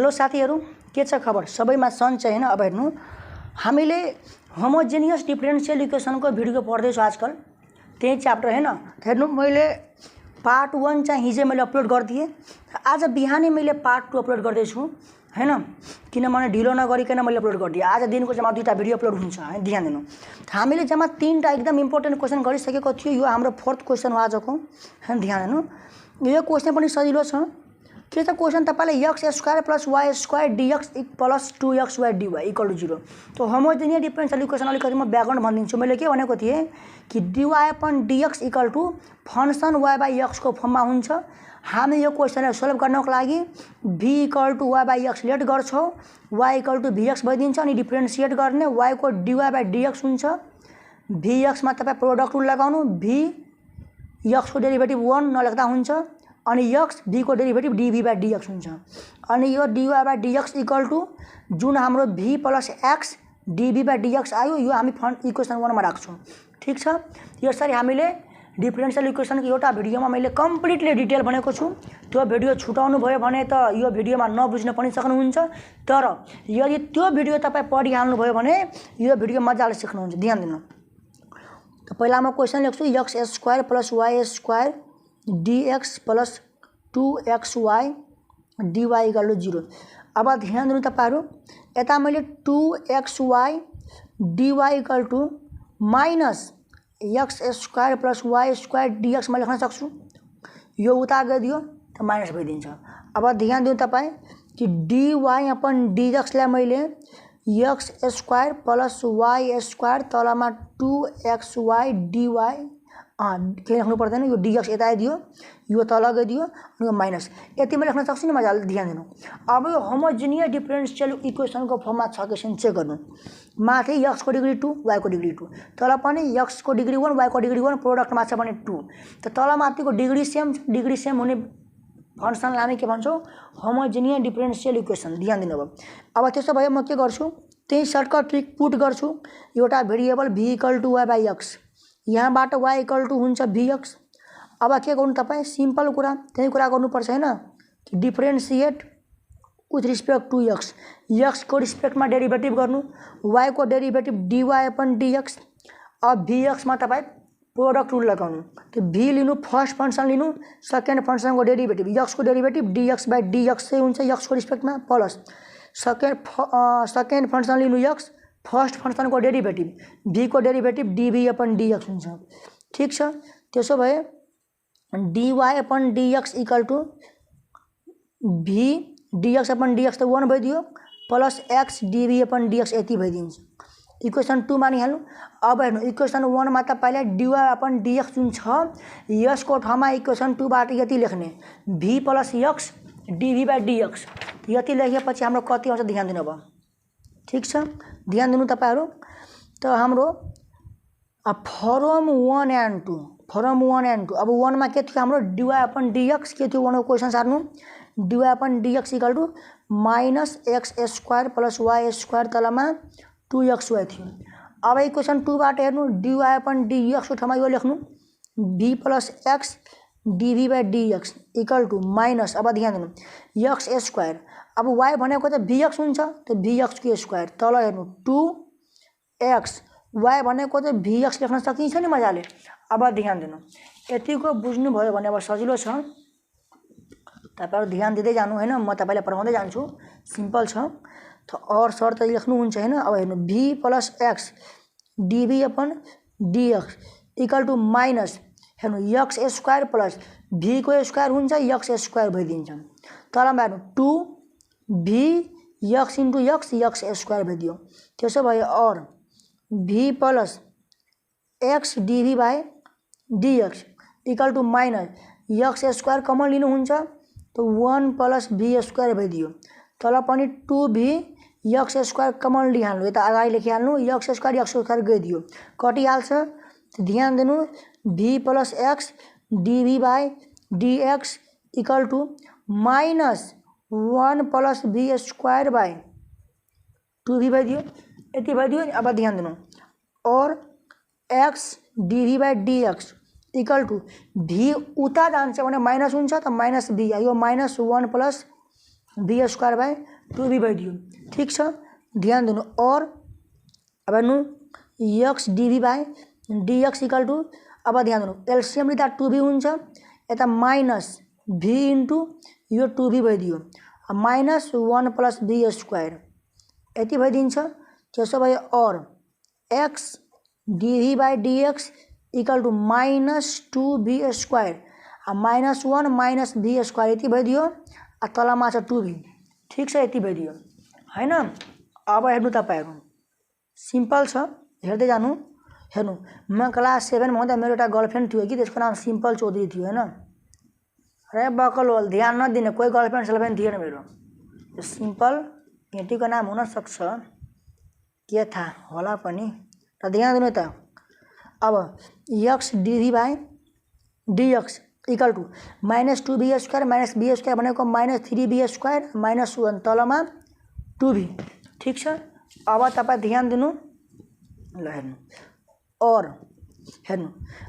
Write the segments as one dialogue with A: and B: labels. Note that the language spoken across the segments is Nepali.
A: हेलो साथीहरु, के छ खबर? सबैमा सन्चै हैन? अब हेर्नु, हामीले होमोजेनियस डिफरेंशियल इक्वेशनको भिडियो पढ्दैछु आजकल, त्यही च्याप्टर हैन। हेर्नु, मैले पार्ट 1 चाहिँ हिजो मैले अपलोड गर्दिए, आज बिहानै मैले पार्ट 2 अपलोड गर्दैछु हैन, किनभने ढिलो नगरिकन मैले अपलोड गर्दिए। आज दिनको जम्मा 2टा भिडियो अपलोड हुन्छ है, ध्यान दिनु। हामीले जम्मा 3टा एकदम इम्पोर्टेन्ट क्वेशन गरिसकेको थियो। यो हाम्रो फोर्थ क्वेशन हो आजको, हैन, ध्यान दिनु। यो क्वेशन पनि सजिलो छ। के छ क्वेशन? तपाईलाई x² + y² dx + 2xy dy = 0। तो होमोजेनियस डिफरेंशियल इक्वेशन अलिकति म ब्याकग्राउन्ड भनिदिन्छु। मैले के भनेको थिएँ कि dy/dx = फंक्शन y/x को फर्ममा हुन्छ। हामी यो क्वेशनलाई सल्भ गर्नको लागि v = y/x लेट गर्छौं, y = vx भइदिन्छ। अनि डिफरेन्शिएट गर्ने y को dy/dx हुन्छ। vx मा तपाई प्रोडक्ट रुल लगाउनु, v x को डेरिभेटिभ 1 नलेख्दा हुन्छ। अनि x v को डेरिभेटिभ dv/dx हुन्छ। अनि यो dy/dx = जुन हाम्रो v + x dv/dx आयो, यो हामी इक्वेशन 1 मा राख्छौं। ठीक छ? यसरी हामीले डिफरेंशियल इक्वेशन को एउटा भिडियोमा मैले कम्प्लिटली डिटेल भनेको छु। त्यो भिडियो छुटाउनु भयो भने त यो भिडियोमा नबुझ्न पनि सक्नुहुन्छ। तर यदि त्यो भिडियो तपाई पढिहाल्नु भयो भने यो भिडियो मजाले सिक्नुहुन्छ। ध्यान दिनु। त पहिला म क्वेशन लेख्छु, x² + y² dx + 2xy dy = 0। अब ध्यान दिनु तपाईहरु, यता मैले 2xy dy = -x² + y² dx म लेख्न सक्छु। यो उता गइदियो त माइनस भइदिन्छ। अब ध्यान दिनु तपाई कि dy/dx लाई मैले x² + y² तलमा 2xy dy के लेख्नु पर्दैन, यो dx यता आइदियो, यो तल गइदियो, अनि यो माइनस यति म लेख्न सक्छु नि मजाले। ध्यान दिनु। अब यो होमोजेनियस डिफरेंशियल इक्वेशनको फर्ममा छ कि छैन चेक गर्नु। माथि x को डिग्री 2 y को डिग्री 2, तल पनि x को डिग्री 1 y को डिग्री 1, प्रोडक्टमा छ भने 2। त तल माथिको डिग्री सेम हुने फंक्शनलाई हामी के भन्छौं? Homogeneous differential equation. ध्यान दिनु। अब त्यसो भए म के गर्छु, त्यही सर्टकट ट्रिक पुट गर्छु। एउटा भेरिएबल v = y/x, यहाँबाट y = हुन्छ vx। अब के गर्नु तपाई? सिम्पल कुरा, त्यही कुरा गर्नुपर्छ हैन, कि differentiate with respect to x, x को रिस्पेक्टमा डेरिभेटिभ गर्नु, y को डेरिभेटिभ dy/dx। अब vx मा तपाई प्रोडक्ट रुल लगाउनु। तो v लिनु, फर्स्ट फंक्शन लिनु, सेकेन्ड फंक्शन को डेरिभेटिभ x को डेरिभेटिभ dx/dx से हुन्छ x को रिस्पेक्टमा, प्लस सेकेन्ड फंक्शन लिनु x, फर्स्ट फंक्शन को डेरिभेटिभ v को डेरिभेटिभ dv/dx हुन्छ। ठीक छ? त्यसो भए dy/dx = v dx/dx त 1 भइदियो, प्लस x dv/dx यति भइदिन्छ। इक्वेशन 2 मानिहाल्नु। अब हेर्नु, इक्वेशन 1 मा तपाईलाई dy/dx जुन छ, यसको ठाउँमा इक्वेशन 2 बाट यति लेख्ने, v + x dv/dx यति लेखेपछि हाम्रो कति आउँछ ध्यान दिनु। अब ठीक छ? ध्यान दिनु तपाईहरु। त हाम्रो फर्म 1 एन्ड 2, अब 1 मा के थियो हाम्रो? dy/dx के थियो? 1 को क्वेशन सार्नु, dy/dx = -x² + y² तलमा 2xy थियो। अब इक्वेशन 2 बाट हेर्नु, dy/dx को ठाउँमा यो लेख्नु, v + x dv/dx = अब ध्यान दिनु, x²। अब y भनेको त vx हुन्छ, त vx को स्क्वायर तल हेर्नु 2x, y भनेको त vx लेख्न सकिन्छ नि मजाले। अब ध्यान दिनु, यतिको बुझ्नु भयो भने अब सजिलो छ। तपाईहरु ध्यान दिँदै जानु हैन, म तपाईलाई पढाउँदै जान्छु, सिम्पल छ। त और शर्त लेख्नु हुन्छ हैन। अब हेर्नु, v + x dv/dx = हेर्नु x² + v को स्क्वायर हुन्छ, x² भइदिन्छ। तलमा हेर्नु 2v x * x² भइदियो। त्यसो भए और v + x dv/dx = -x² common लिनु हुन्छ, तो 1 + v² भइदियो। तल पनि 2v x² कमन लिहाल्नु, यता अगाडि लेखिहाल्नु, x² गइदियो, कटिहाल्छ। ध्यान दिनु, v + x dv/dx = -1 + v² 2v भइदियो, यति भइदियो। अब ध्यान दिनु, और x dv/dx = v उता जान्छ भने माइनस हुन्छ, त -v, यो -1 + v² 2b भइदियो ठीक छ ध्यान दिनु और अब हेर्नु x dv by dx equal to अब ध्यान दिनु एलसीएम लिँदा 2b हुन्छ यता माइनस v इन्टु यो 2b भइदियो माइनस 1 प्लस b स्क्वायर यति भइदिन्छ त्यसो भए और x dv by dx equal to minus 2b square minus 1 minus b square यति भइदियो तलमा छ 2b ठीक छ यति भइदियो हैन। अब हेर्नु तपाईहरु सिम्पल छ हेर्दै जानु हेर्नु म क्लास 7 मा हुँदा मेरो एउटा गर्लफ्रेन्ड थियो कि त्यसको नाम सिम्पल चौधरी थियो हैन। अरे बकल होल ध्यान नदिने कोही गर्लफ्रेन्ड सेलफ्रेन्ड थिएन मेरो सिम्पल केटीको नाम हुन सक्छ के थाहा होला पनि र ध्यान दिनु त अब x dv by dx equal to minus 2b square minus b square भनेको माइनस 3b स्क्वायर माइनस 1 तलमा 2b ठीक छ। अब तपाईं ध्यान दिनु ल हेर्नु और हेर्नु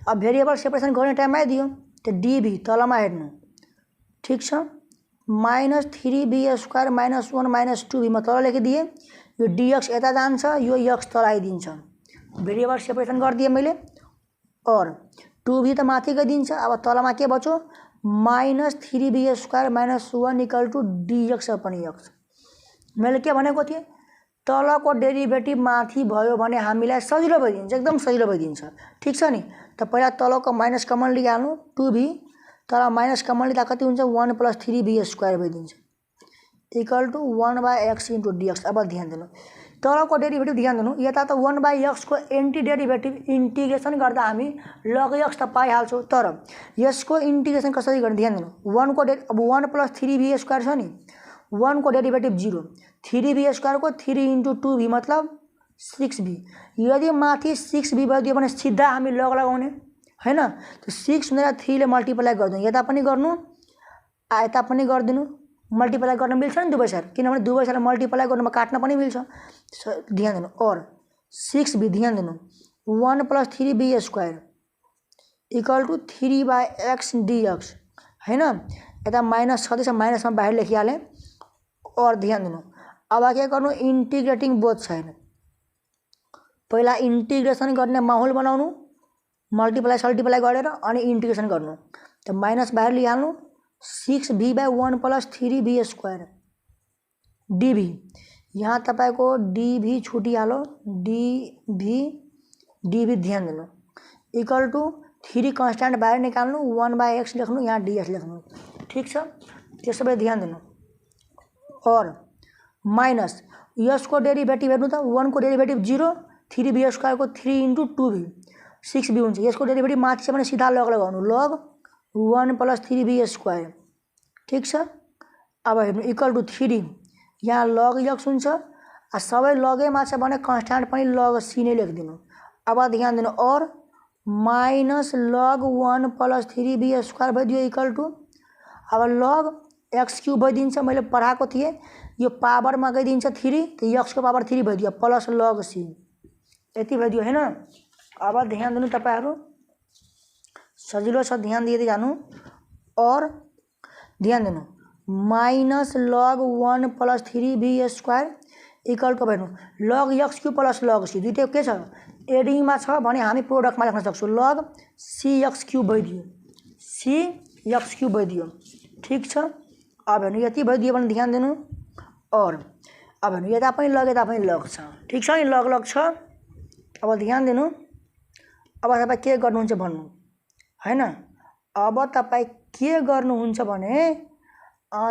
A: अब भेरिएबल सेपरेसन गर्ने टाइममा आइदियो त्यो dv तलमा हेर्नु ठीक छ minus 3b square minus 1 minus 2b म तल लेखिदिए यो dx यता जान्छ यो x तल आइदिन्छ भेरिएबल सेपरेसन गरिदिए मैले और 2b त माथि गइदिन्छ अब तलमा के बच्यो minus 3b square minus 1 equal to dx upon x मैले के भनेको थिएँ तलको डेरिभेटिभ माथि भयो भने हामीलाई सजिलो भइदिन्छ एकदम सजिलो भइदिन्छ ठीक छ नि त पहिला तलको माइनस कमन लिइहाल्नु 2b तर माइनस कमन लिँदा कति हुन्छ 1 प्लस 3b स्क्वायर भइदिन्छ equal to 1 by x into dx। अब ध्यान दिनु तलको डेरिभेटिभ ध्यान दिनु यता त 1 बाई x को एन्टी डेरिभेटिभ इन्टिग्रेसन गर्दा हामी लग x त पाइहाल्छौँ तर यसको इन्टिग्रेसन कसरी गर्ने ध्यान दिनु 1 को अब 1 प्लस 3b स्क्वायर छ नि 1 को डेरिभेटिभ 0 3b स्क्वायर को 3 इन्टु 2b मतलब 6b यदि माथि 6b भइदियो भने सिधा हामी लग लगाउने हैन त्यो 6 हुँदा 3 ले मल्टिप्लाई गर्दिनु यता पनि गर्नु यता पनि गर्दिनु मल्टिप्लाई गर्न मिल्छ नि दुवै साइड किनभने दुवै साइड मल्टिप्लाई गर्नुमा काट्न पनि मिल्छ ध्यान दिनु और 6b ध्यान दिनु 1 plus 3b square equal to 3 by x dx हैन यता माइनस छँदैछ माइनसमा बाहिर लेखिहालेँ और ध्यान दिनु अब के गर्नु इन्टिग्रेटिङ बोथ साइड पहिला इन्टिग्रेसन गर्ने माहौल बनाउनु मल्टिप्लाई सल्टिप्लाई गरेर अनि इन्टिग्रेसन गर्नु त माइनस बाहिर लिइहाल्नु 6b by 1 plus 3b square dv यहाँ तपाईको dv छुटिहाल्यो dv ध्यान दिनु इक्वल टू 3 कन्स्ट्यान्ट बाहिर निकाल्नु 1 बाई x लेख्नु यहाँ ds लेख्नु ठीक छ त्यसो भए ध्यान दिनु और माइनस यसको डेरिभेटिभ हेर्नु त 1 को डेरिभेटिभ 0 3b स्क्वायर को 3 इन्टु 2b 6b हुन्छ यसको डेरिभेटिभ माथि छ भने सिधा लग लगाउनु लग 1 प्लस 3b स्क्वायर ठीक छ। अब हेर्नु इक्वल टू 3 यहाँ लग x हुन्छ सबै लगैमा छ भने कन्स्ट्यान्ट पनि लग c नै लेखिदिनु। अब ध्यान दिनु और minus log 1 plus 3b square भइदियो इक्वल टू अब लग x क्यूब भइदिन्छ मैले पढाएको थिएँ यो पावरमा गइदिन्छ 3 त x को पावर 3 भइदियो प्लस लग c यति भइदियो हैन। अब ध्यान दिनु तपाईहरु सजिलो छ ध्यान दिँदै जानु और ध्यान दिनु minus log 1 plus 3b square equal to हेर्नु log x cube plus log c दुईटै के छ एडिङमा छ भने हामी प्रोडक्टमा लेख्न सक्छौँ लग cx क्यूब भइदियो cx क्यूब भइदियो ठीक छ। अब हेर्नु यति भइदियो भने ध्यान दिनु और अब हेर्नु यता पनि लग छ ठीक छ नि लग छ। अब ध्यान दिनु अब तपाईँ के गर्नुहुन्छ भन्नु हैन अब तपाईँ के गर्नुहुन्छ भने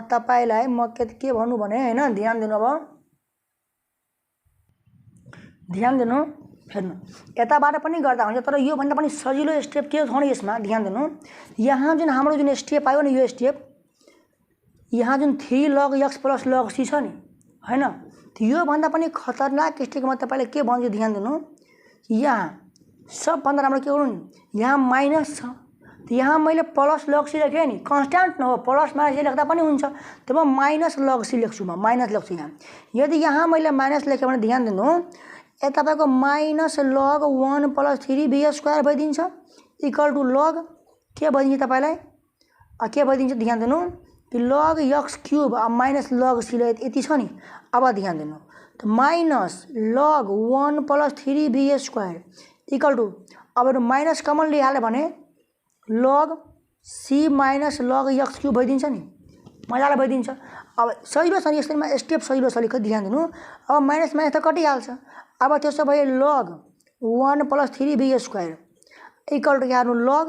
A: तपाईलाई म के भन्नु भने हैन ध्यान दिनु अब ध्यान दिनु हेर्नु यताबाट पनि गर्दा हुन्छ तर यो भन्दा पनि सजिलो स्टेप के छ भने यसमा ध्यान दिनु यहाँ जुन हाम्रो जुन स्टेप आयो नि यो स्टेप यहाँ जुन 3 लग x प्लस लग c छ नि हैन यो भन्दा पनि खतरनाक स्टेपमा तपाईले के भन्छु ध्यान दिनु यहाँ सबभन्दा राम्रो के गर्नु नि यहाँ माइनस छ यहाँ मैले प्लस लग c लेखेँ नि कन्स्ट्यान्ट न हो प्लस माइनस लेख्दा पनि हुन्छ त म माइनस लग c लेख्छु म माइनस लेख्छु यहाँ यदि यहाँ मैले माइनस लेखेँ भने ध्यान दिनु ए तपाईको minus log 1 plus 3b square भइदिन्छ इक्वल टू लग के भइदिन्छ तपाईलाई के भइदिन्छ ध्यान दिनु कि log x cube minus log c यति छ नि। अब ध्यान दिनु त minus log 1 + 3b² equal to अब माइनस कमन लिइहाल्यो भने log c minus log x cube भइदिन्छ नि, मजाले भइदिन्छ। अब सजिलो छ नि, यसमा स्टेप सजिलो छ, लेख ध्यान दिनु। अब माइनस माइनस त कटिहाल्छ। अब त्यसो भए लग 1 + 3b² इक्वल टू हेर्नु लग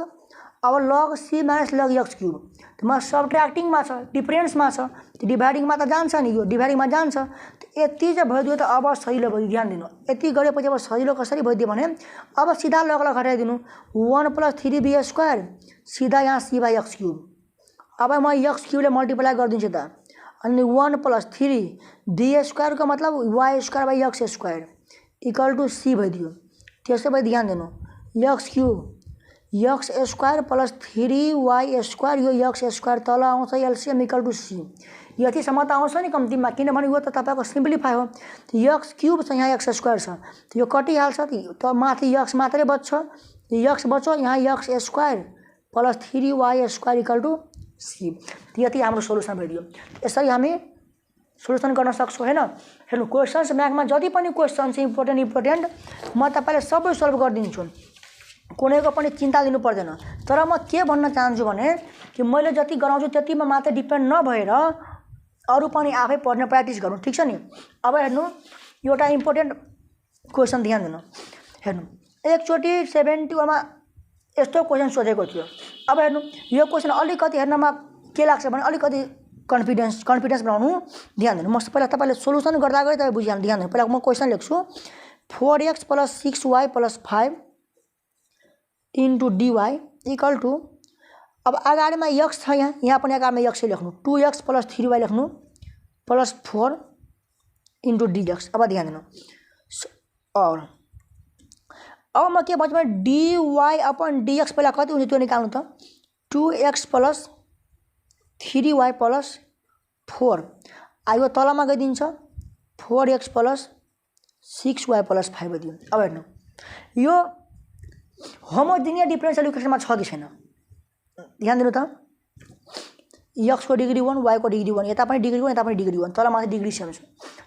A: अब लग c minus log x cube त सबट्र्याक्टिङमा छ, डिफरेन्समा छ, त्यो डिभाइडिङमा त जान्छ नि, यो डिभाइडिङमा जान्छ। यति चाहिँ भइदियो त अब सजिलो भयो। ध्यान दिनु यति गरेपछि अब सजिलो कसरी भइदियो भने अब सिधा लगलाई घटाइदिनु 1 + 3b² सिधा यहाँ c/x क्यूब। अब म यक्स क्यूबले मल्टिप्लाई गरिदिन्छु त अनि 1 + 3b² को मतलब y² इक्वल टू c भइदियो। त्यसो भए ध्यान दिनु यक्स क्यूब x² + 3y² यो x² तल आउँछ एलसीएम इक्वल टू c। यतिसम्म त आउँछ नि कम्तीमा, किनभने यो त तपाईँको सिम्प्लिफाई हो। यक्स क्यूब छ यहाँ x² छ, यो कटिहाल्छ त माथि यक्स मात्रै बच्छ, यक्स बच्यो यहाँ x² + 3y² equal two c। यति हाम्रो सोलुसन भइदियो। यसरी हामी सोलुसन गर्न सक्छौँ हैन। हेर्नु क्वेसन्स म्याथमा जति पनि क्वेसन छ इम्पोर्टेन्ट म तपाईँलाई सबै सल्भ गरिदिन्छु, कुनैको पनि चिन्ता लिनु पर्दैन। तर म के भन्न चाहन्छु भने कि मैले जति गराउँछु त्यतिमा मात्र डिपेन्ड नभएर अरू पनि आफै पढ्ने प्र्याक्टिस गर्नु, ठिक छ नि। अब हेर्नु एउटा इम्पोर्टेन्ट क्वेसन ध्यान दिनु। हेर्नु एकचोटि 71 मा यस्तो क्वेसन सोधेको थियो। अब हेर्नु यो क्वेसन अलिकति हेर्नमा के लाग्छ भने अलिकति कन्फिडेन्स बनाउनु। ध्यान दिनु म पहिला तपाईँले सोलुसन गर्दा गए तपाईँ बुझिहाल्नु। ध्यान दिनु पहिला म क्वेसन लेख्छु 4x + 6y + 5 * dy equal to अब अगाडिमा x छ, यहाँ पनि अगाडिमा x लेख्नु 2x + 3y लेख्नु + 4 * dx। अब ध्यान दिनु और अब म के भन्छु भने dy/dx पहिला कति हुन्छ त्यो निकाल्नु त 2x + 3y + 4 आयो तलमा गइदिन्छ 4x + 6y + 5 दियो। अब हेर्नु यो होमोजिनियस डिफरेन्शियल इक्वेसनमा छ कि छैन ध्यान दिनु त। x को डिग्री 1 y को डिग्री 1 यता पनि डिग्री 1 यता पनि डिग्री 1 तलमाथि डिग्री सेम छ,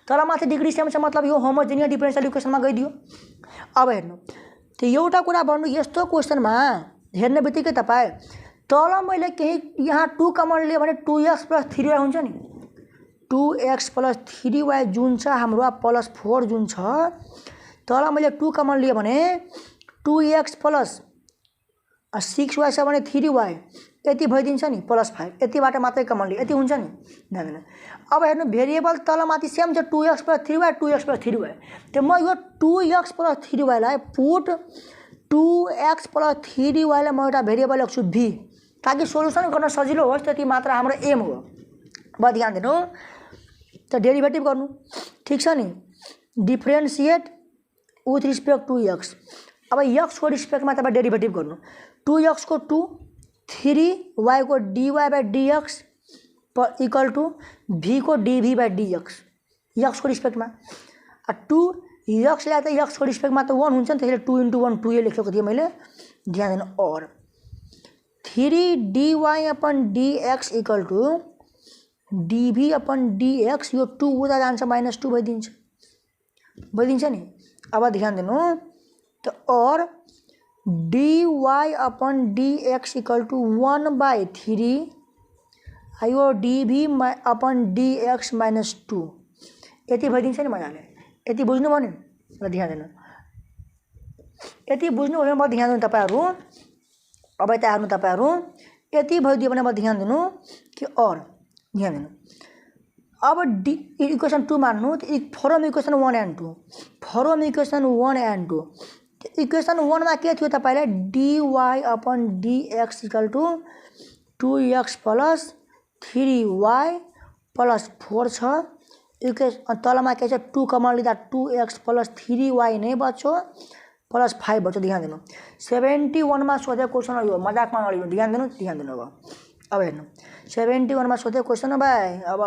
A: तलमाथि डिग्री सेम छ मतलब यो होमोजिनियस डिफरेन्शियल इक्वेसनमा गइदियो। अब हेर्नु त्यो एउटा कुरा भन्नु यस्तो क्वेसनमा हेर्ने बित्तिकै तपाईँ तल मैले केही यहाँ 2 कमन लियो भने 2x + 3y हुन्छ नि, 2x + 3y जुन छ हाम्रो +4 जुन छ, तल मैले 2 कमन लियो भने 2x + 6y छ भने 3y यति भइदिन्छ नि +5 यतिबाट मात्रै कमन लियो यति हुन्छ नि। ध्यान दिनु अब हेर्नु भेरिएबल तलमाथि सेम छ 2x + 3y 2x + 3y त्यो म यो 2x + 3y लाई पुट 2x + 3y लाई म एउटा भेरिएबल लेख्छु v ताकि सोलुसन गर्न सजिलो होस्, त्यति मात्र हाम्रो एम हो। अब ध्यान दिनु त डेरिभेटिभ गर्नु, ठिक छ नि, डिफरेन्सिएट विथ रिस्पेक्ट टु x। अब x को रिस्पेक्टमा तपाईँ डेरिभेटिभ गर्नु 2x को 2 3y को dy/dx इक्वल टू v को dv/dx x को रिस्पेक्टमा 2 x लाई त x को रिस्पेक्टमा त 1 हुन्छ नि, त्यसले 2 * 1 2 लेखेको थिएँ मैले। ध्यान दिनु और 3 dy/dx इक्वल टू dv/dx यो 2 उता जान्छ -2 भइदिन्छ नि। अब ध्यान दिनु त और dy/dx इक्वल टू 1/3 आयो dv/dx -2 यति भइदिन्छ नि मजाले। यति बुझ्नु भयो नि। र ध्यान दिनु यति बुझ्नु हो भने ध्यान दिनु तपाईहरु। अब यता हेर्नु तपाईहरु यति भइदियो भने ध्यान दिनु कि और ध्यान दिनु अब इक्वेसन 2 मान्नु form equation 1 and 2 form equation 1 and 2 equation 1 मा के थियो तपाईलाई dy/dx equal two 2x + 3y + 4 छ। इक्वेसन तलमा के छ 2 कमन लिँदा 2x + 3y नै बच्यो +5 बच्यो। ध्यान दिनु 71 मा सोधेको क्वेसन यो मजाकमा नलिनु। ध्यान दिनु अब हेर्नु 71 मा सोधेको क्वेसन भाइ अब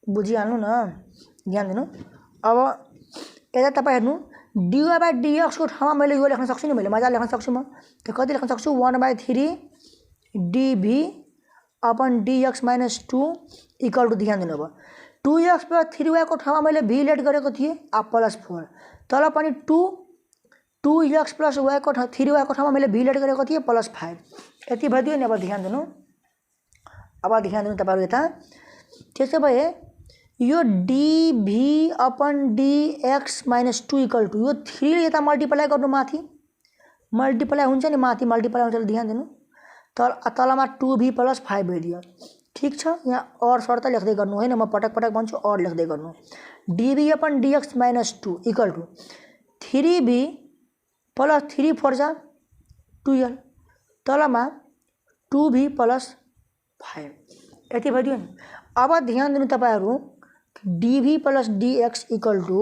A: बुझिहाल्नु न। ध्यान दिनु अब यता तपाईँ हेर्नु dy/dx को ठाउँमा मैले यो लेख्न सक्छु नि, मैले मजाले लेख्न सक्छु। म त्यो कति लेख्न सक्छु 1/3 dv upon dx minus 2 equal to ध्यान दिनु अब 2x प्लस 3y को ठाउँमा मैले v लेट गरेको थिएँ अब प्लस 4 तल पनि 2x प्लस y को 3y को ठाउँमा मैले v लेट गरेको थिएँ प्लस 5 यति भइदियो नि। अब ध्यान दिनु तपाईहरु यता त्यसो भए यो dv upon dx minus 2 equal to यो 3 यता मल्टिप्लाई गर्नु माथि मल्टिप्लाई हुन्छ नि माथि मल्टिप्लाई हुन्छ ध्यान दिनु तलमा 2v प्लस 5 भइदियो ठीक छ। यहाँ और शर्त लेख्दै गर्नु हैन म पटक पटक भन्छु और लेख्दै गर्नु dv upon dx minus 2 equal to 3v plus 3 4 जा 12 तलमा 2v प्लस 5 यति भइदियो नि। अब ध्यान दिनु तपाईहरु dv plus dx equal to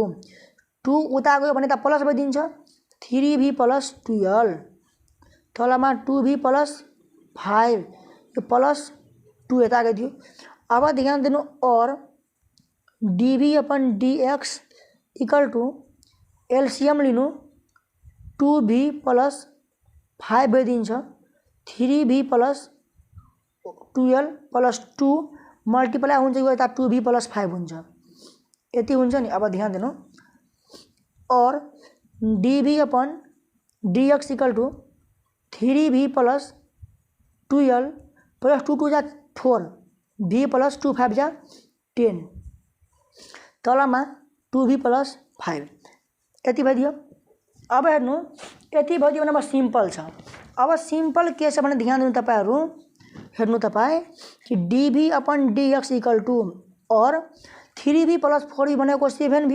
A: 2 उता गयो भने त प्लस भइदिन्छ 3v प्लस 12 तलमा 2v प्लस 5 यो प्लस 2 यता गइदियो। अब ध्यान दिनु और dv upon dx equal to LCM लिनु 2v प्लस 5 भइदिन्छ 3v प्लस 12 प्लस 2 मल्टिप्लाई हुन्छ यो यता 2v प्लस 5 हुन्छ यति हुन्छ नि। अब ध्यान दिनु और dv upon dx equal to 3v plus 12 plus 2 2 जा 4 v प्लस 2 5 जा 10 तलमा 2v प्लस 5 यति भइदियो। अब हेर्नु यति भइदियो भने अब सिम्पल छ। अब सिम्पल के छ भने ध्यान दिनु तपाईहरु हेर्नु तपाई कि dv upon dx equal to और 3v प्लस 4v भनेको 7v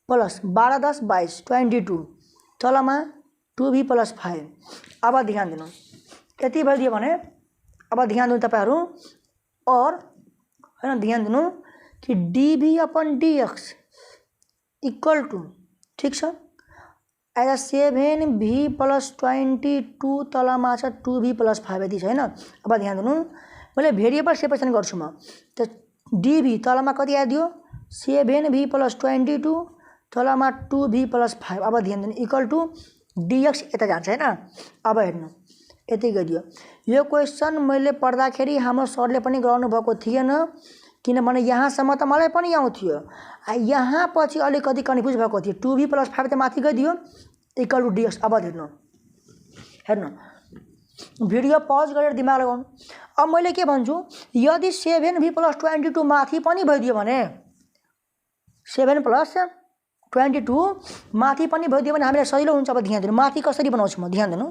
A: प्लस 12 10 22 22 तलमा 2v प्लस 5। अब ध्यान दिनु यति भइदियो भने अब ध्यान दिनु तपाईहरु और हैन ध्यान दिनु कि dv upon dx equal to ठीक छ एज 7v प्लस 22 तलमा छ 2v प्लस 5 यति छैन। अब ध्यान दिनु मैले भेरिएबल सेपरेसन गर्छु म त dv तलमा कति आइदियो 7v प्लस 22 तलमा 2v प्लस 5। अब ध्यान दिनु इक्वल टू dx यता जान्छ हैन। अब हेर्नु यति गरिदियो यो क्वेशन मैले पढ्दाखेरि हाम्रो सरले पनि गराउनु भएको थिएन किनभने यहाँसम्म त मलाई पनि आउँथ्यो यहाँ पछि अलिकति कन्फ्युज भएको थियो 2v प्लस 5 त माथि गइदियो इक्वल टू dx। अब हेर्नु भिडियो पज गरेर दिमाग लगाउनु। अब मैले के भन्छु यदि 7v प्लस 22 माथि पनि भइदियो भने 7 प्लस 22 माथि पनि भइदियो भने हामीलाई सजिलो हुन्छ। अब ध्यान दिनु माथि कसरी बनाउँछु म ध्यान दिनु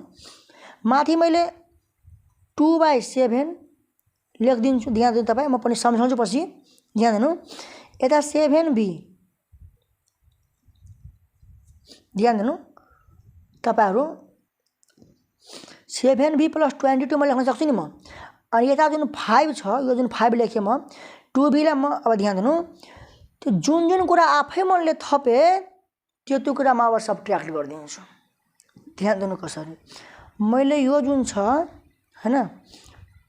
A: माथि मैले 2/7 लेखिदिन्छु ध्यान दिनु तपाई म पनि सम्झाउँछु पछि ध्यान दिनु यता 7v ध्यान दिनु तपाईहरु 7v प्लस 22 म लेख्न सक्छु नि म अनि यता जुन 5 छ यो जुन 5 लेखे म 2v लाई म अब ध्यान दिनु त्यो जुन कुरा आफै मनले थपे त्यो कुरा म अब सबट्र्याक्ट गर्दिन्छु। ध्यान दिनु कसरी मैले यो जुन छ हैन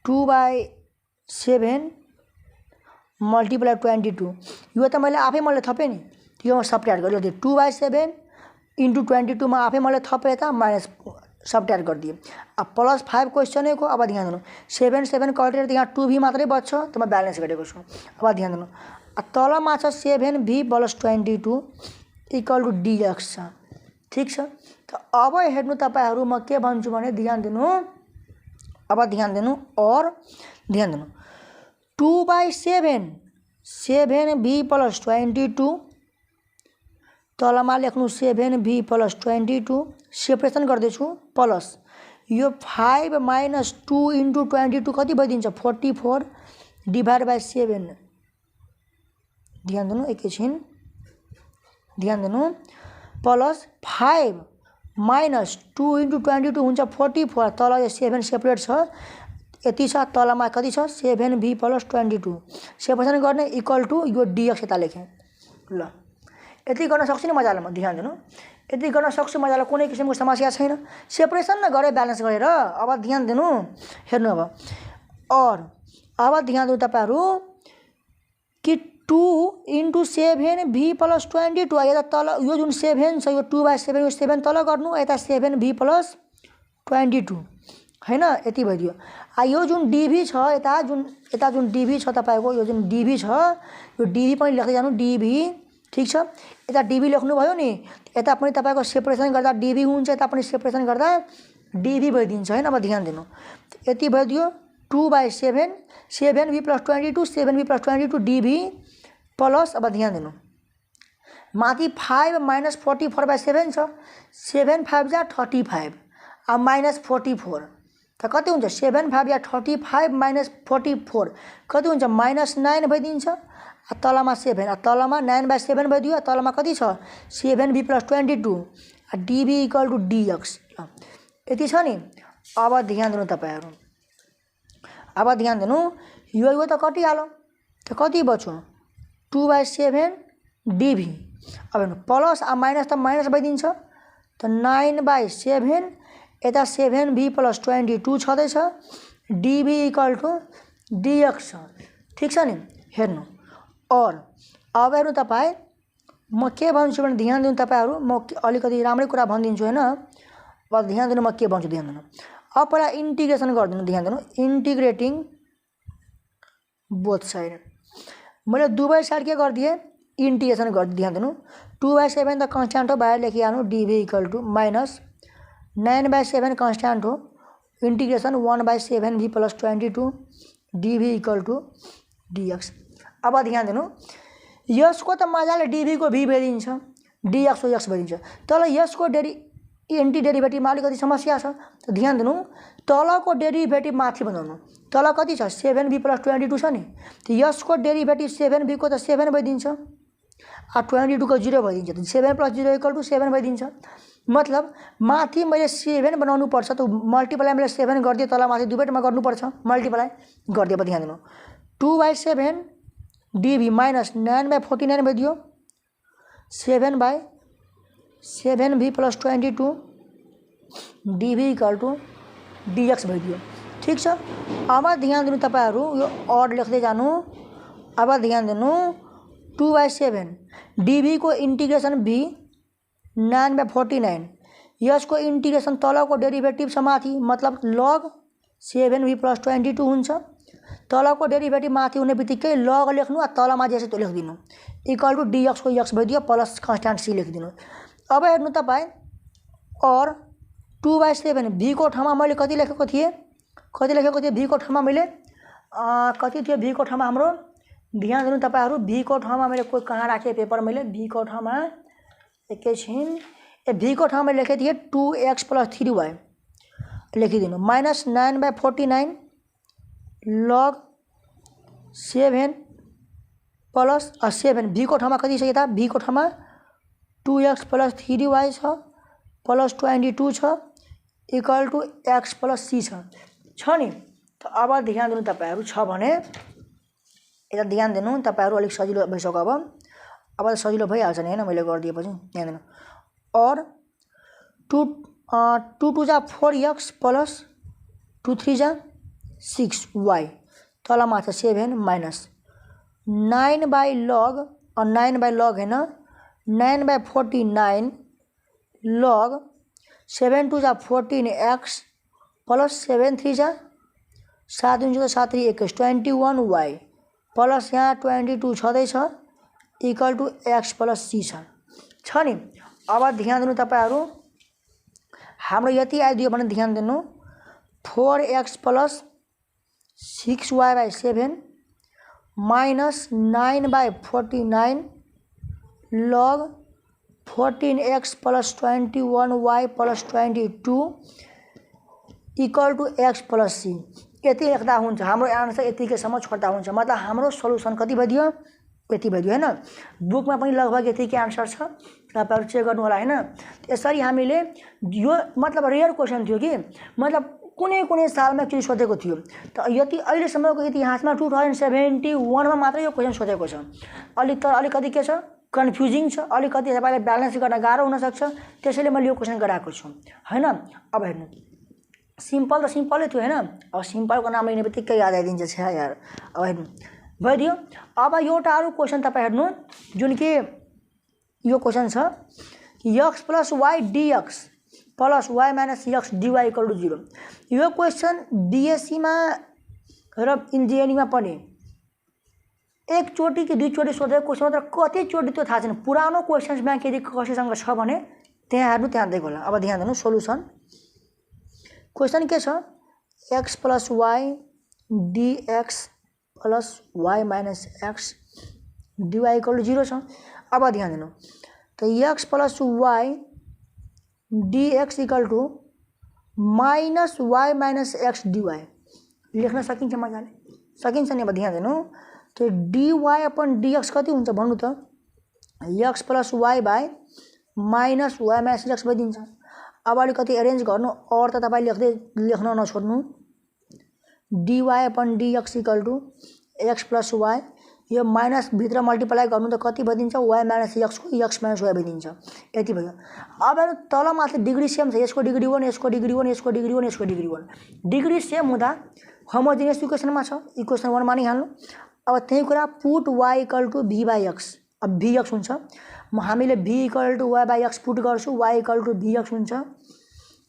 A: 2/7 मल्टिप्लाई 22 यो त मैले आफै मैले थपे नि यो सबट्र्याक्ट गर्यो 2/7 इन्टु 22 मा आफै मैले थपे त माइनस सबट्र्याक्ट गरिदिए। अब प्लस 5 क्वेशनको अब ध्यान दिनु 7 7 कटेर यहाँ 2v मात्रै बच्छ त म ब्यालेन्स गरेको छु। अब ध्यान दिनु तलमा छ 7v plus 22 equal to dx छ ठीक छ। त अब हेर्नु तपाईहरु म के भन्छु भने ध्यान दिनु अब ध्यान दिनु और ध्यान दिनु 2/7 7v प्लस 22 तलमा लेख्नु 7v प्लस 22 सेपरेसन गर्दैछु प्लस यो 5 माइनस 2 इन्टु 22 कति भइदिन्छ 44 डिभाइड बाइ 7 ध्यान दिनु एकैछिन ध्यान दिनु प्लस 5 माइनस 2 इन्टु 22 हुन्छ 44 तल यो 7 सेपरेट छ यति छ तलमा कति छ 7v प्लस 22 सेपरेसन गर्ने इक्वल टू यो dx यता लेखेँ ल यति गर्न सक्छु नि मजाले म ध्यान दिनु यति गर्न सक्छु मजाले कुनै किसिमको समस्या छैन सेपरेसन न गरे ब्यालेन्स गरेर। अब ध्यान दिनु हेर्नु और अब ध्यान दिनु तपाईहरु कि 2 इन्टु 7v प्लस 22 यता तल यो जुन 7 छ यो 2/7 यो 7 तल गर्नु यता 7v प्लस 22 हैन यति भइदियो। यो जुन डिभी छ यता जुन डिभी छ तपाईको यो जुन डिभी छ यो डिभी पनि लेख्दै जानु डिभी ठीक छ। यता डिभी लेख्नु भयो नि यता पनि तपाईको सेपरेसन गर्दा डिभी हुन्छ यता पनि सेपरेसन गर्दा डिभी भइदिन्छ हैन। अब ध्यान दिनु यति भइदियो 2/7 7v + 22 7v + 22 डिभी प्लस अब ध्यान दिनु माथि 5 - 44/7 छ 7 5 जा 35 अब -44 त कति हुन्छ 7 5 या 35 - 44 कति हुन्छ -9 भइदिन्छ। तलमा 7 तलमा 9/7 भइदियो तलमा कति छ 7v + 22 डिभी = dx यति छ नि। अब ध्यान दिनु तपाईहरु अब ध्यान दिनु यो त कटिहाल्यो त कति बच्यो 2/7 डिभी अब हेर्नु प्लस माइनस त माइनस भइदिन्छ त 9/7 यता 7v + 22 छँदैछ डिभी = dx ठीक छ नि। हेर्नु और अब हेर्नु तपाई म के भन्छु भने ध्यान दिनु तपाईहरु म अलिकति राम्रै कुरा भन्दिन्छु हैन। अब ध्यान दिनु म के भन्छु ध्यान दिनु। अब पहिला इन्टिग्रेसन गर्दिनु ध्यान दिनु इन्टिग्रेटिङ बोथ साइड मैले दुवै साइड के गर्दिए इन्टिग्रेसन गर्दिए ध्यान दिनु 2/7 त कन्स्ट्यान्ट हो बाहिर लेखिहाल्नु डिभी = -9/7 कन्स्ट्यान्ट हो इन्टिग्रेसन 1/7v + 22 डिभी = dx। अब ध्यान दिनु यसको त मजाले डिभी को v भइदिन्छ dx को x भइदिन्छ तर यसको एन्टी डेरिभेटिभमा अलिकति समस्या छ। ध्यान दिनु तलको डेरिभेटिभ माथि बनाउनु तल कति छ 7v + 22 छ नि यसको डेरिभेटिभ 7v को त 7 भइदिन्छ 22 को 0 भइदिन्छ 7 + 0 = 7 भइदिन्छ। मतलब माथि मैले 7 बनाउनु पर्छ त मल्टिप्लाई मैले 7 गर्दिए तल माथि दुवैटामा गर्नु पर्छ मल्टिप्लाई गर्दिए। ध्यान दिनु 2/7 डिभी -9/49 भइदियो 7/7v + 22 डिभी = dx भइदियो ठीक छ। अब ध्यान दिनु तपाईहरु यो और लेख्दै जानु। अब ध्यान दिनु 2/7 डिभी को इन्टिग्रेसन v 9/49 यसको इन्टिग्रेसन तलको डेरिभेटिभ छ माथि मतलब log 7v + 22 हुन्छ तलको डेरिभेटिभ माथि हुने बित्तिकै log लेख्नु तलमा जे छ त्यो लेखिदिनु = dx को x भइदियो प्लस कन्स्ट्यान्ट c लेखिदिनु। अब हेर्नु तपाई और 2/7 v को ठाउँमा मैले कति लेखेको थिए v को ठाउँमा मैले कति थियो v को ठाउँमा हाम्रो ध्यान दिनु तपाईहरु v को ठाउँमा मैले कोही कहाँ राखे पेपर मैले v को ठाउँमा एकैछिन v को ठाउँमा लेखे थिए 2x + 3y लेखिदिनु -9/49 log 7 प्लस 7 v को ठाउँमा कति छ यता v को ठाउँमा 2x + 3y छ प्लस 22 छ = x + c छ नि। त अब ध्यान दिनु तपाईहरु छ भने यता ध्यान दिनु तपाईहरु अलिक सजिलो भइसक्यो। अब त सजिलो भइहाल्छ नि हैन मैले गरिदिएपछि ध्यान दिनु और 2 2 जा 4x प्लस 2 3 जा 6y तलमा छ 7 माइनस 9/log और 9/log हैन 9/49 log 7 2 जा 14x प्लस 7 3 जा 7 2 जा 7 3 21 21y प्लस यहाँ 22 छँदैछ = x + c छ नि। अब ध्यान दिनु तपाईहरु हाम्रो यति आइदियो भने ध्यान दिनु 4x + 6y/7 -9/49 log 14x + 21y + 22 = x + c यति लेख्दा हुन्छ हाम्रो आन्सर यतिकैसम्म छोड्दा हुन्छ। मतलब हाम्रो सल्युसन कति भइदियो यति भइदियो हैन। बुकमा पनि लगभग यतिकै आन्सर छ तपाईहरु चेक गर्नु होला हैन। यसरी हामीले यो मतलब रेयर क्वेशन थियो कि मतलब कुनै सालमा के सोधेको थियो त यति अहिलेसम्मको इतिहासमा 2071 मा मात्र यो क्वेशन सोधेको छ। अलिकति के छ कन्फ्युजिङ छ अलिकति तपाईलाई ब्यालेन्स गर्न गाह्रो हुन सक्छ त्यसैले मैले यो क्वेशन गराएको छु हैन। अब हेर्नु सिम्पल त सिम्पलै थियो हैन। अब सिम्पलको नाम लिने बित्तिकै याद आइदिन्छ छ यार। अब हेर्नु भइदियो। अब एउटा अरु क्वेशन तपाई हेर्नु जुन कि यो क्वेशन छ x + y dx plus y minus x dy equal to 0। यो क्वेसन बीएससीमा र इन्जिनियरिङमा पनि एकचोटि कि दुईचोटि सोधेको क्वेसन तर कतिचोटि त्यो थाहा छैन। पुरानो क्वेसन्स ब्याङ्क यदि कसैसँग छ भने त्यहाँ हेर्नु, त्यहाँ देख होला। अब ध्यान दिनु सोल्युसन। क्वेसन के छ, x plus y dx plus y minus x dy equal to 0 छ। अब ध्यान दिनु, तो x plus y dx equal to minus y minus x dy लेख्न सकिन्छ मजाले? सकिन्छ नि? अब ध्यान दिनु, तो डिवाई अपन डिएक्स कति हुन्छ भन्नु त? X plus y by minus y minus x भइदिन्छ। अब अलिकति एरेन्ज गर्नु, और त तपाईँ लेख्न नछोड्नु। Dy upon dx equal to x plus y, यो माइनस भित्र मल्टिप्लाई गर्नु त कति भइदिन्छ? वाई माइनस एक्स को एक्स माइनस वाई भइदिन्छ। यति भयो। अब तल माथि डिग्री सेम छ, यसको डिग्री 1, यसको डिग्री 1, यसको डिग्री 1, यसको डिग्री 1। डिग्री सेम हुँदा होमोजिनियस इक्वेसनमा छ, इक्वेसन 1 मानिहाल्नु। अब त्यही कुरा put y equal to v by x. अब भी एक्स हुन्छ, हामीले v equal to y by x put गर्छु, y equal to v x हुन्छ।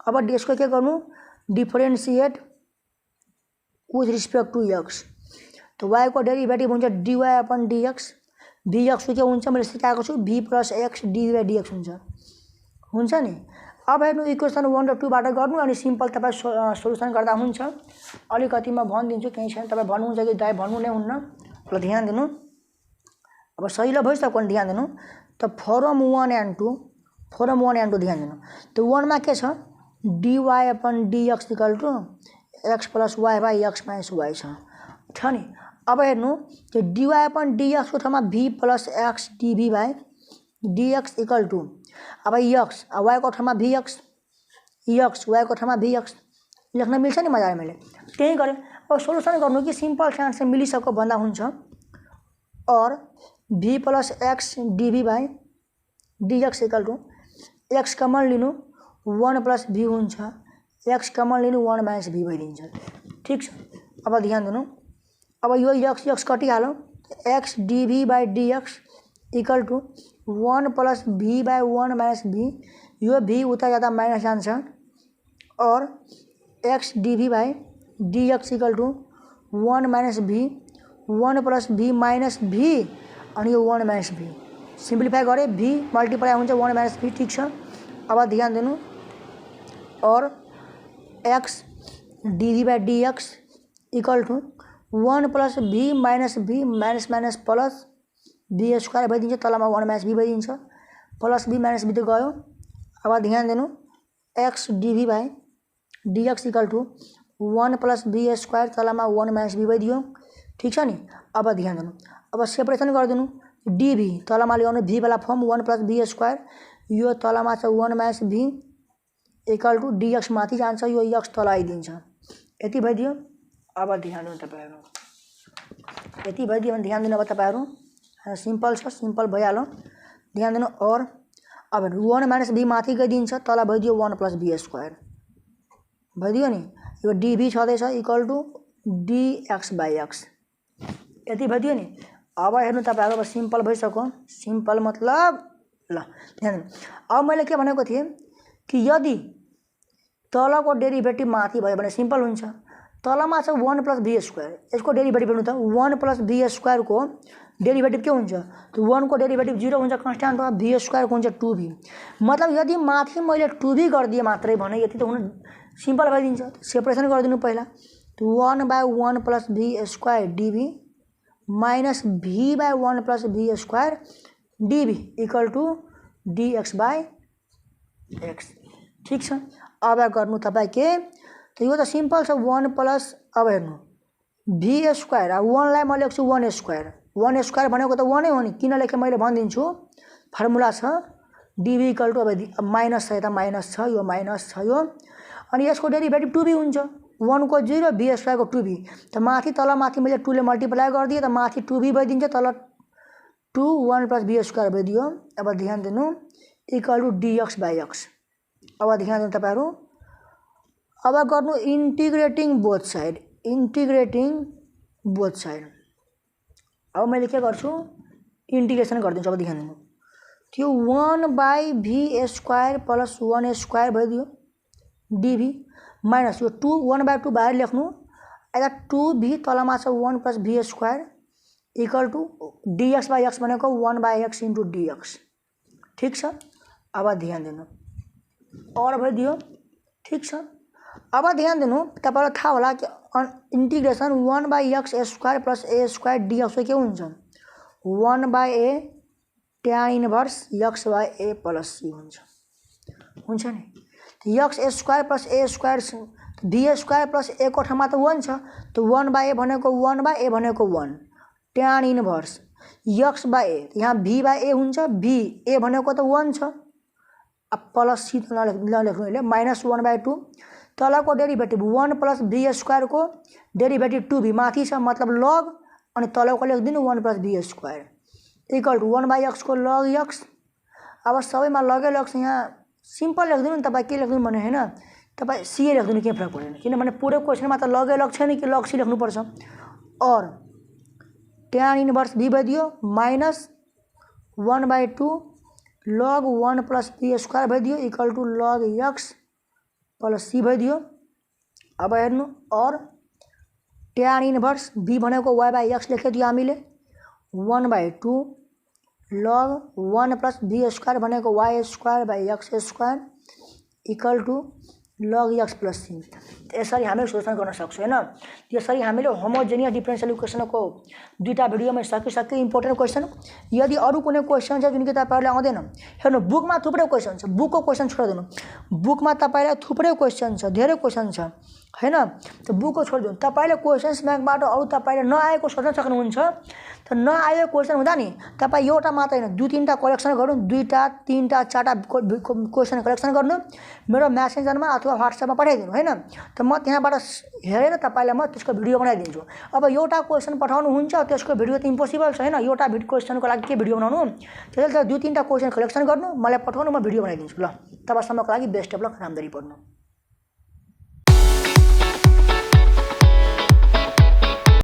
A: अब यसको के गर्नु? Differentiate with respect to x. तो वाई को डेरिभेटिभ हुन्छ dy upon dx. V x के हुन्छ मैले सिकाएको छु, v plus x D by dx हुन्छ नि। अब हेर्नु, इक्वेसन 1 र 2 बाट गर्नु अनि सिम्पल तपाईँ सोल्युसन गर्दा हुन्छ। अलिकति म भनिदिन्छु, केही छैन। तपाईँ भन्नुहुन्छ कि दाइ भन्नु नै हुन्न, ल ध्यान दिनु। अब सही भइसक्यो, ध्यान दिनु। त फर्म 1 एन्ड 2 ध्यान दिनु। तो 1 मा के छ? Dy upon dx equal to x plus y by x minus y छ नि। अब हेर्नु, त्यो डिवाई अपन डिएक्स को ठाउँमा भी plus x dv by dx equal to अब एक्स, वाई को ठाउँमा भी एक्स, वाई को ठाउँमा भी एक्स लेख्न मिल्छ नि मजाले? मैले त्यही गरेँ। अब सोल्युसन गर्नु कि सिम्पल चान्स मिलिसक्यो भन्दा हुन्छ। और v plus x dv by dx equal to x common लिनु, 1 प्लस भी हुन्छ, एक्स कमन लिनु 1 माइनस भी भइदिन्छ। ठिक छ। अब ध्यान दिनु, अब यो एक्स कटिहाल्यो, x dv by dx equal to 1 plus v by 1 minus v, यो भी उता जाँदा माइनस जान्छ। और x dv by dx equal to 1 minus v, 1 plus v minus v अनि यो 1 माइनस भी सिम्प्लिफाई गरे, भी मल्टिप्लाई हुन्छ 1 माइनस भी। ठिक छ। अब ध्यान दिनु, और x dv by dx equal to 1 plus v minus v minus minus plus v square भइदिन्छ। तलमा 1 माइनस भी भइदिन्छ, प्लस भी माइनस भी त गयो। अब ध्यान दिनु, x dv by dx equal to 1 plus v square, तलमा 1 माइनस भी भइदियो। ठिक छ नि? अब ध्यान दिनु, अब सेपरेसन गरिदिनु। डिभी तलमा ल्याउनु भी वाला फर्म 1 प्लस भी स्क्वायर, यो तलमा छ 1 minus V equal to dx माथि जान्छ, यो एक्स तल आइदिन्छ। यति भइदियो। अब ध्यान दिनु तपाईहरु, यति भइदियो भने ध्यान दिनु। अब तपाईहरु सिम्पल छ, सिम्पल भइहाल्यो। ध्यान दिनु। और अब 1 माइनस भी माथि गइदिन्छ, तल भइदियो 1 प्लस भी स्क्वायर भइदियो नि। यो डिभी छँदैछ equal to dx by x, यति भइदियो नि। अब हेर्नु तपाईहरु, अब सिम्पल भइसक्यो। सिम्पल मतलब ल ध्यान दिनु। अब मैले के भनेको थिएँ कि यदि तलको डेरिभेटिभ माथि भयो भने सिम्पल हुन्छ। तलमा छ 1 प्लस भी स्क्वायर, यसको डेरिभेटिभ हेर्नु त 1 प्लस भी स्क्वायर को डेरिभेटिभ के हुन्छ? तो 1 को डेरिभेटिभ 0 हुन्छ कन्स्ट्यान्ट, भी स्क्वायर को हुन्छ 2v। मतलब यदि माथि मैले 2v गरिदिए मात्रै भने यति त हुन सिम्पल भइदिन्छ। सेपरेसन गरिदिनु पहिला। तो 1 by 1 plus v square dv minus v by 1 plus v square dv equal to dx by x. ठिक छ। अब गर्नु तपाईँ के, तो यो त सिम्पल छ 1 प्लस, अब हेर्नु भी स्क्वायर, 1 लाई म लेख्छु 1 स्क्वायर। 1 स्क्वायर भनेको त 1 हो नि, किन लेखेँ मैले भनिदिन्छु। फर्मुला छ डिभी इक्वल टू, अब माइनस छ, यता माइनस छ, यो माइनस छ, यो अनि यसको डेरिभेटिभ 2v हुन्छ। 1 को 0, भी स्क्वायर को 2v, त माथि तल माथि मैले 2 ले मल्टिप्लाई गरिदिएँ, त माथि 2v भइदिन्छ, तल 2 1 प्लस भी स्क्वायर भइदियो। अब ध्यान दिनु, equal to dx by x. अब ध्यान दिनु तपाईहरु। अब गर्नु integrating both side, integrating both side. अब मैले के गर्छु, इंटीग्रेसन गरिदिन्छु। अब ध्यान दिनु, त्यो 1 by v square plus 1 square भइदियो। डीभी माइनस यो 2 1/2 बाहिर लेख्नु यता 2v तलमा छ 1 + v² इक्वल टु dx/x भनेको 1/x * dx। ठीक छ, अब ध्यान दिनु और भइदियो। ठीक छ, अब ध्यान दिनु तपाईलाई थाहा होला कि इंटीग्रेशन 1/x² + a² dx के हुन्छ 1/a tan inverse x/a + c हुन्छ नि। x² + a² b² + a को ठाउँमा त 1 छ, त 1/a भनेको 1/a भनेको 1 tan इन्भर्स x/a, यहाँ v/a हुन्छ, v a भनेको त 1 छ, अब प्लस c नलेख्नु अहिले -1/2 तलको डेरिभेटिभ 1 + v² को डेरिभेटिभ 2v माथि छ मतलब लग अनि तलको लेख्दिनु 1 + v² इक्वल टु 1/x को log x। अब सबैमा लगै लग छ, यहाँ सिम्पल लेख्दिनु नि तपाईँ के लेख्दिनु भने हैन तपाईँ c लेख्दिनु केही फरक पर्दैन किनभने पुरै क्वेसनमा त लगै लग छैन कि log c लेख्नुपर्छ। और tan इन्भर्स v भइदियो -1/2 log 1 + v² भइदियो equal to log x + c भइदियो। अब हेर्नु और tan इन्भर्स v भनेको y/x लेखिदियो हामीले 1/2 log 1 + v² भनेको y² equal to log x + c। यसरी हामीले सोल्युसन गर्न सक्छौं हैन। यसरी हामीले होमोजेनियस डिफरेंशियल इक्वेसनको दुईटा भिडियोमा सकिसके इम्पोर्टेन्ट क्वेसन। यदि अरु कुनै क्वेसन छ जुन कि तपाईहरुले आउँदैन हेर्नु बुकमा थुप्रै क्वेसन छ, बुकको क्वेसन छोड्दिनु, बुकमा तपाईलाई थुप्रै क्वेसन छ, धेरै क्वेसन छ हैन, त बुकको छोड्दिनु। तपाईले क्वेशन्स ब्याङ्कबाट अरु तपाईले नआएको सोध्न सक्नुहुन्छ, त नआएको क्वेसन हुँदा नि तपाई एउटा मात्र हैन दुई तीनटा कलेक्सन गर्नु, दुईटा तीनटा चारटा क्वेसन कलेक्सन गर्नु, मेरो मेसेन्जरमा अथवा व्हाट्सएपमा पठाइदिनु हैन, त म त्यहाँबाट हेरेर तपाईलाई म त्यसको भिडियो बनाइदिन्छु। अब एउटा क्वेसन पठाउनु हुन्छ त्यसको भिडियो त इम्पोसिबल छ हैन, एउटा क्वेसनको लागि के भिडियो बनाउनु, त्यसैले दुई तीनटा क्वेसन कलेक्सन गर्नु मलाई पठाउनु, म भिडियो बनाइदिन्छु। ल तबसम्मको लागि बेस्ट अफ लक, राम्ररी पढ्नु।